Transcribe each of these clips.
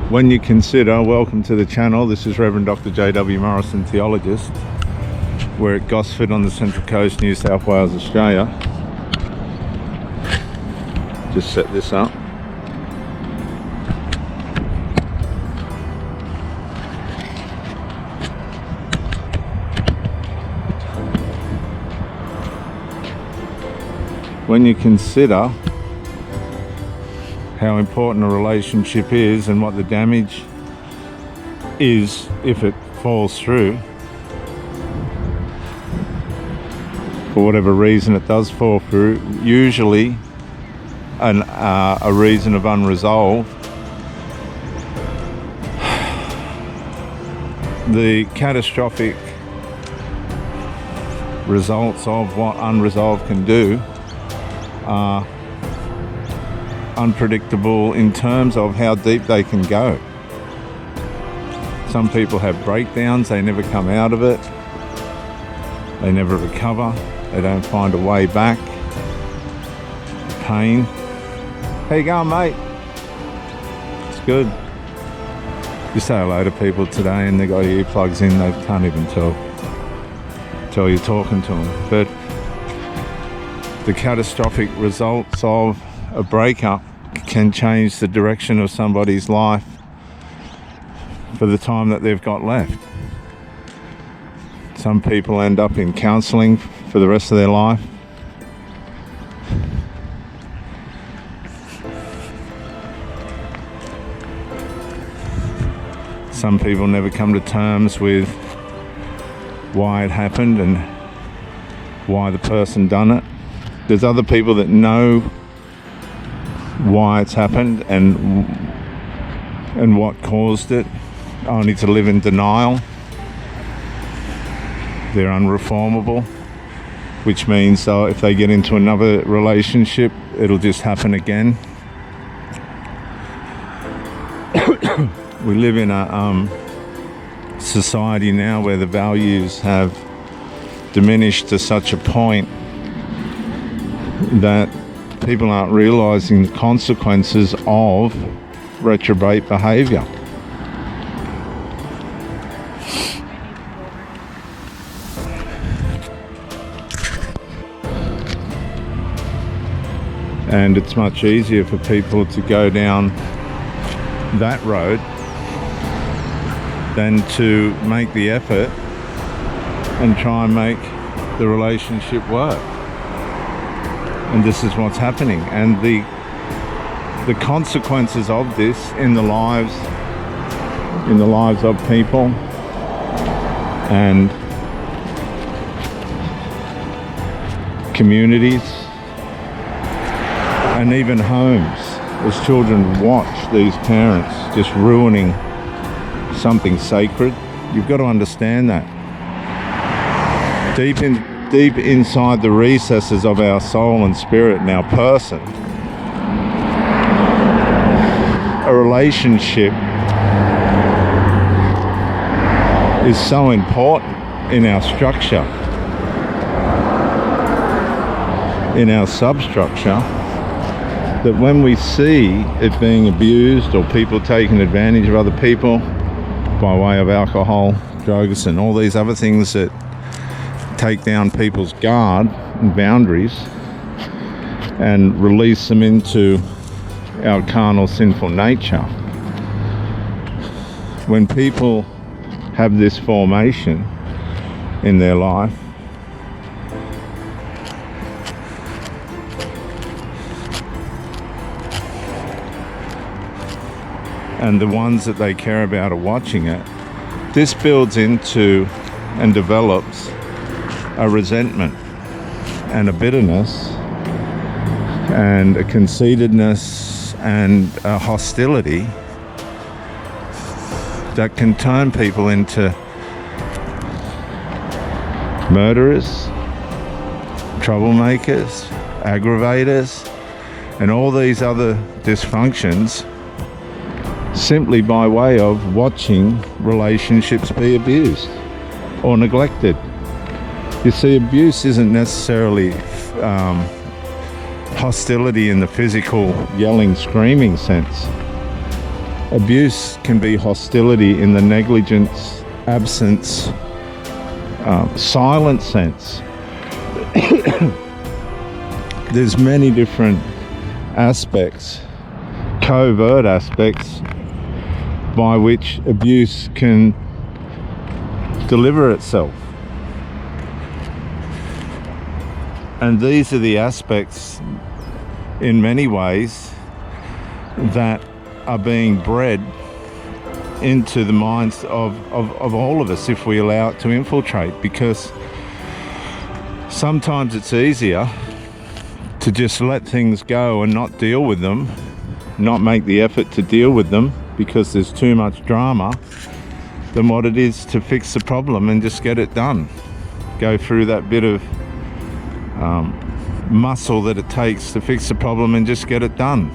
When you consider, welcome to the channel, this is Reverend Dr. J.W. Morrison, theologist. We're at Gosford on the Central Coast, New South Wales, Australia. Just set this up. When you consider how important a relationship is and what the damage is if it falls through, for whatever reason it does fall through, usually a reason of unresolved, the catastrophic results of what unresolved can do are unpredictable in terms of how deep they can go. Some people have breakdowns, they never come out of it, they never recover, they don't find a way back. Pain. How you going, mate? It's good. You say hello to people today and they got earplugs in, they can't even tell you're talking to them. But the catastrophic results of a breakup can change the direction of somebody's life for the time that they've got left. Some people end up in counselling for the rest of their life. Some people never come to terms with why it happened and why the person done it. There's other people that know why it's happened and what caused it, only to live in denial. They're unreformable, which means if they get into another relationship, it'll just happen again. We live in a society now where the values have diminished to such a point that people aren't realising the consequences of retrograde behaviour. And it's much easier for people to go down that road than to make the effort and try and make the relationship work. And this is what's happening, and the consequences of this in the lives of people and communities and even homes, as children watch these parents just ruining something sacred. You've got to understand that deep inside the recesses of our soul and spirit and our person, a relationship is so important in our structure, in our substructure, that when we see it being abused or people taking advantage of other people by way of alcohol, drugs and all these other things that take down people's guard and boundaries and release them into our carnal, sinful nature. When people have this formation in their life, and the ones that they care about are watching it, this builds into and develops a resentment and a bitterness and a conceitedness and a hostility that can turn people into murderers, troublemakers, aggravators, and all these other dysfunctions simply by way of watching relationships be abused or neglected. You see, abuse isn't necessarily hostility in the physical yelling, screaming sense. Abuse can be hostility in the negligence, absence, silent sense. There's many different aspects, covert aspects, by which abuse can deliver itself. And these are the aspects, in many ways, that are being bred into the minds of all of us if we allow it to infiltrate, because sometimes it's easier to just let things go and not deal with them, not make the effort to deal with them because there's too much drama, than what it is to fix the problem and just get it done. Go through that bit of muscle that it takes to fix the problem and just get it done.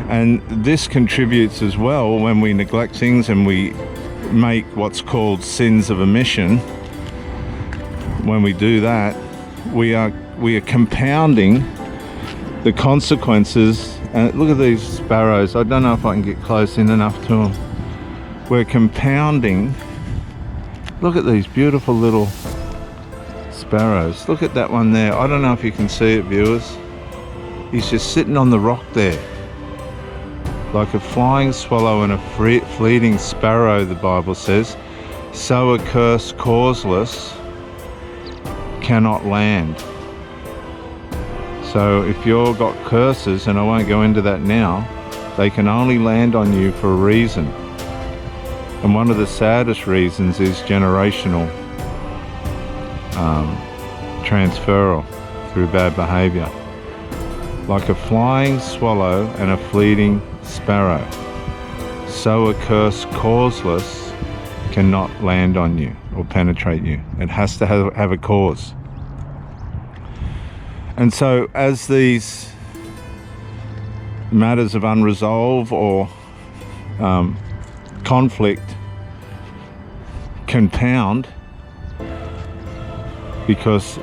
And this contributes as well when we neglect things and we make what's called sins of omission. When we do that, we are compounding the consequences. And look at these sparrows. I don't know if I can get close in enough to them. We're compounding. Look at these beautiful little sparrows. Look at that one there. I don't know if you can see it, viewers. He's just sitting on the rock there, like a flying swallow and a fleeting sparrow, the Bible says. So a curse causeless cannot land. So if you've got curses, and I won't go into that now, they can only land on you for a reason. And one of the saddest reasons is generational transferal through bad behaviour. Like a flying swallow and a fleeting sparrow, so a curse causeless cannot land on you or penetrate you. It has to have a cause. And so as these matters of unresolved or conflict compound, because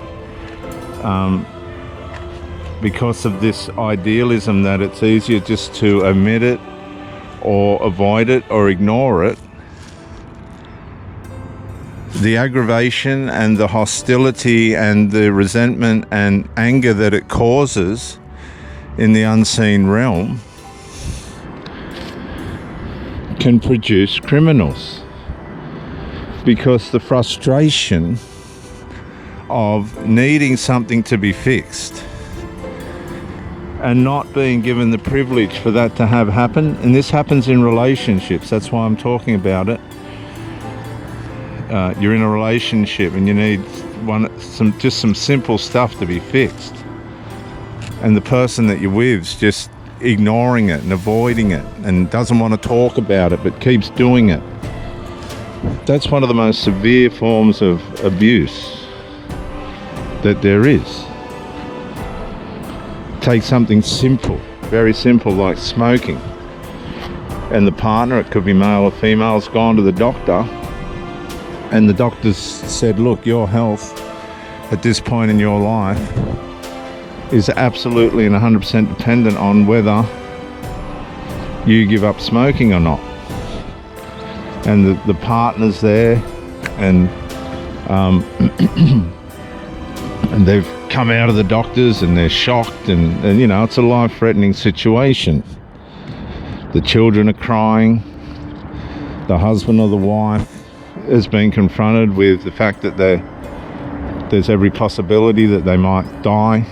of this idealism that it's easier just to omit it or avoid it or ignore it, the aggravation and the hostility and the resentment and anger that it causes in the unseen realm can produce criminals, because the frustration of needing something to be fixed and not being given the privilege for that to have happen, and this happens in relationships, that's why I'm talking about it. You're in a relationship and you need some simple stuff to be fixed, and the person that you're with's just ignoring it and avoiding it and doesn't want to talk about it but keeps doing it. That's one of the most severe forms of abuse that there is. Take something simple, very simple, like smoking, and the partner, it could be male or female, has gone to the doctor, and the doctor's said, look, your health at this point in your life is absolutely and 100% dependent on whether you give up smoking or not. And the partner's there, and and they've come out of the doctors and they're shocked, and you know, it's a life-threatening situation. The children are crying. The husband or the wife has been confronted with the fact that there's every possibility that they might die.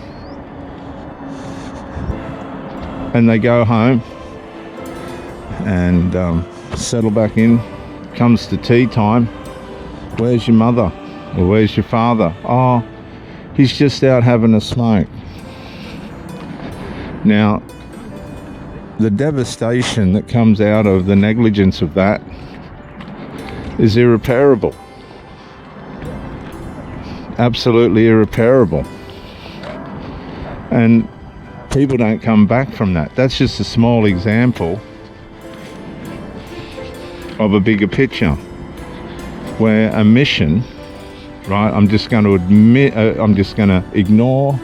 And they go home and settle back in. Comes to tea time. Where's your mother? Or where's your father? Oh, he's just out having a smoke. Now, the devastation that comes out of the negligence of that is irreparable. Absolutely irreparable. And people don't come back from that. That's just a small example of a bigger picture, where a mission, right, I'm just going to ignore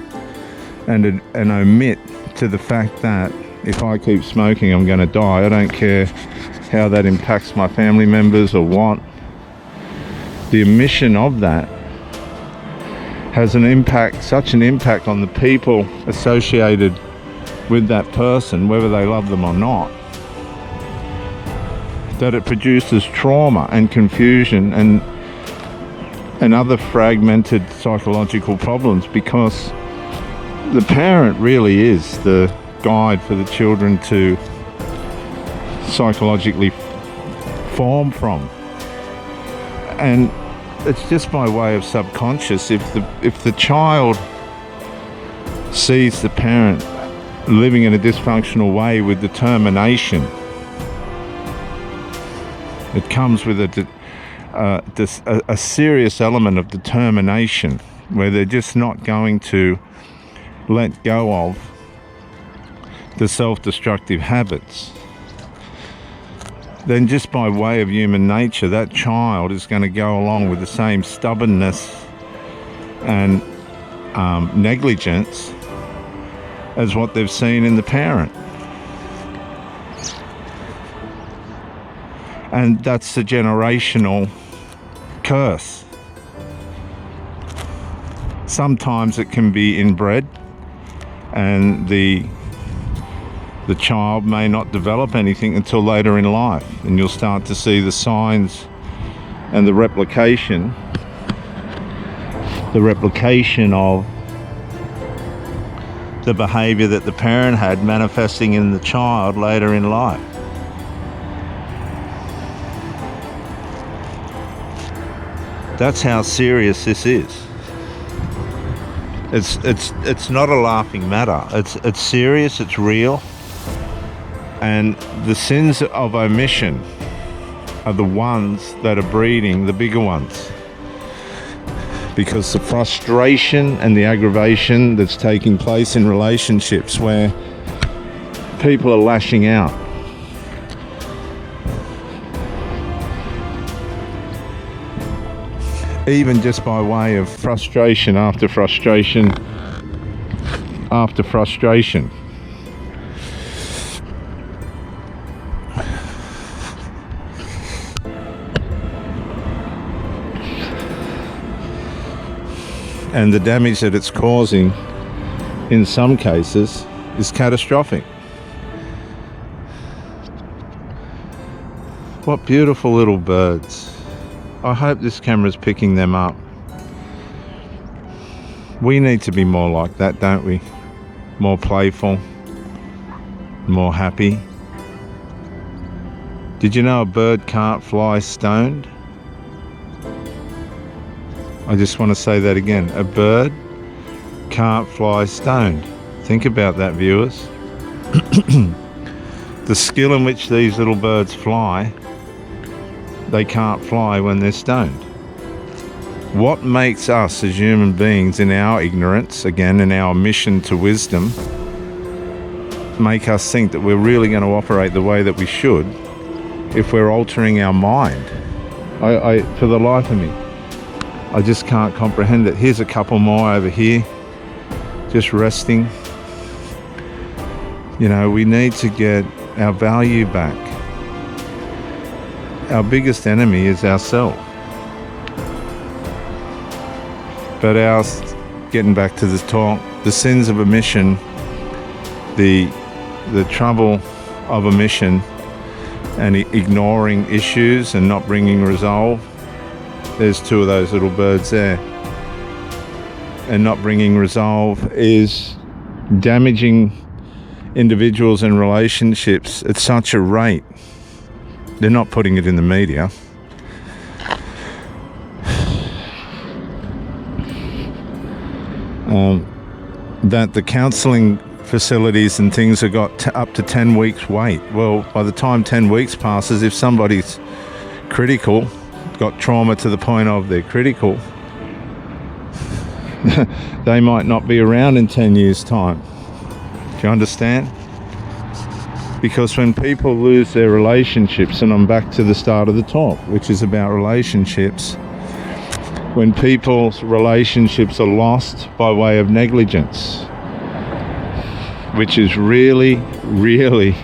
and omit to the fact that if I keep smoking, I'm going to die. I don't care how that impacts my family members or what. The emission of that has an impact, such an impact on the people associated with that person, whether they love them or not, that it produces trauma and confusion and other fragmented psychological problems, because the parent really is the guide for the children to psychologically form from. And it's just by way of subconscious. If the child sees the parent living in a dysfunctional way with determination, it comes with a serious element of determination, where they're just not going to let go of the self-destructive habits. Then just by way of human nature, that child is going to go along with the same stubbornness and negligence as what they've seen in the parent. And that's the generational curse. Sometimes it can be inbred, and the child may not develop anything until later in life, and you'll start to see the signs and the replication of the behavior that the parent had manifesting in the child later in life. That's how serious this is. It's not a laughing matter. It's serious, it's real. And the sins of omission are the ones that are breeding the bigger ones. Because the frustration and the aggravation that's taking place in relationships where people are lashing out, even just by way of frustration after frustration after frustration. And the damage that it's causing in some cases is catastrophic. What beautiful little birds. I hope this camera's picking them up. We need to be more like that, don't we? More playful, more happy. Did you know a bird can't fly stoned? I just want to say that again. A bird can't fly stoned. Think about that, viewers. The skill in which these little birds fly, they can't fly when they're stoned. What makes us as human beings, in our ignorance, again, in our mission to wisdom, make us think that we're really going to operate the way that we should if we're altering our mind? I for the life of me, I just can't comprehend it. Here's a couple more over here, just resting. You know, we need to get our value back. Our biggest enemy is ourselves. But getting back to this talk, the sins of omission, the trouble of omission and ignoring issues and not bringing resolve. There's two of those little birds there. And not bringing resolve is damaging individuals and relationships at such a rate. They're not putting it in the media. That the counselling facilities and things have got up to 10 weeks wait. Well, by the time 10 weeks passes, if somebody's critical, got trauma to the point of they're critical, they might not be around in 10 years' time. Do you understand? Because when people lose their relationships, and I'm back to the start of the talk, which is about relationships, when people's relationships are lost by way of negligence, which is really, really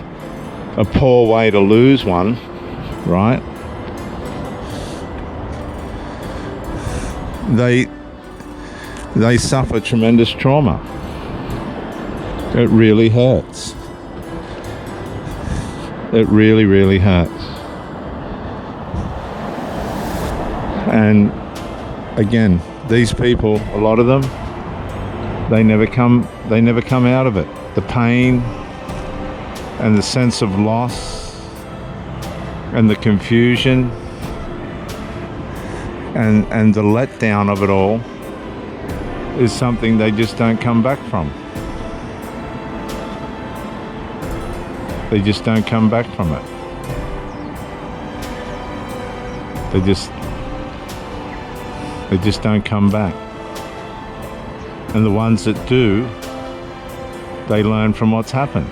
a poor way to lose one, right? They suffer tremendous trauma. It really hurts. It really, really hurts. And again, these people, a lot of them, they never come out of it. The pain and the sense of loss and the confusion and the letdown of it all is something they just don't come back from. They just don't come back from it. They just don't come back. And the ones that do, they learn from what's happened.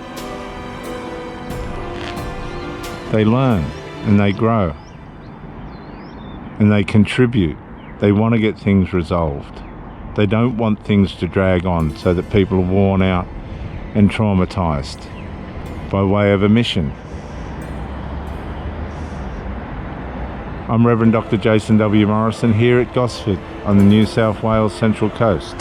They learn and they grow and they contribute. They want to get things resolved. They don't want things to drag on so that people are worn out and traumatized by way of omission. I'm Reverend Dr. Jason W. Morrison here at Gosford on the New South Wales Central Coast.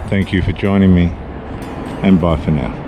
Thank you for joining me, and bye for now.